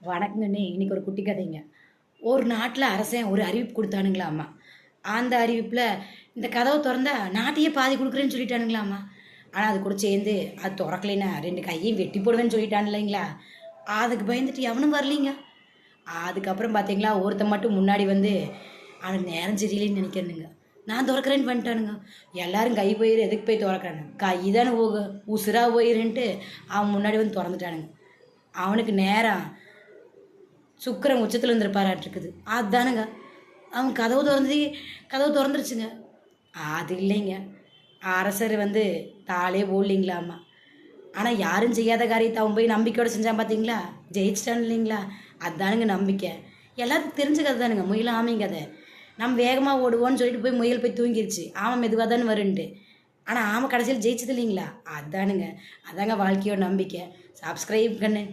வணக்கங்கண்ணே. இன்னைக்கு ஒரு குட்டி கதைங்க. ஒரு நாட்டில் அரசன் ஒரு அறிவிப்பு கொடுத்தானுங்களாம்மா. அந்த அறிவிப்பில் இந்த கதவை திறந்தா நாட்டையே பாதி கொடுக்குறேன்னு சொல்லிட்டானுங்களாம்மா. ஆனால் அது கூட சேர்ந்து அது திறக்கலைன்னா 2 கையையும் வெட்டி போடுவேன்னு சொல்லிட்டான் இல்லைங்களா. அதுக்கு பயந்துட்டு எவனும் வரலீங்க. அதுக்கப்புறம் பார்த்தீங்களா, ஒருத்தன் மட்டும் முன்னாடி வந்து அவனுக்கு நேரம் சரியில்லைன்னு நினைக்கிறேனுங்க. நான் திறக்கிறேன்னு பண்ணிட்டானுங்க. எல்லாரும் கை போயிரு எதுக்கு போய் திறக்கிறானு, கை தானே போக உசுரா போயிருன்ட்டு அவன் முன்னாடி வந்து திறந்துட்டானுங்க. அவனுக்கு நேரம் சுக்கரன் உச்சத்தில் இருந்திருப்பாராட்டிருக்குது. அதுதானுங்க அவன் கதவு திறந்துருச்சுங்க. அது இல்லைங்க, அரசர் வந்து தாளே போடலிங்களாம்மா. ஆனால் யாரும் செய்யாத காரியத்தை அவன் போய் நம்பிக்கையோடு செஞ்சான் பார்த்தீங்களா, ஜெயிச்சிட்டான் இல்லைங்களா. அதுதானுங்க நம்பிக்கை. எல்லாத்துக்கும் தெரிஞ்ச கதை தானுங்க, முயல் ஆமைங்க கதை. நம்ம வேகமாக ஓடுவோன்னு சொல்லிட்டு போய் முயல் போய் தூங்கிருச்சு, ஆமை மெதுவாக தானே வருன்ட்டு. ஆனால் ஆமை கடைசியில் ஜெயிச்சது இல்லைங்களா. அதானுங்க, அதாங்க வாழ்க்கையோட நம்பிக்கை. சப்ஸ்கிரைப் கண்ணு.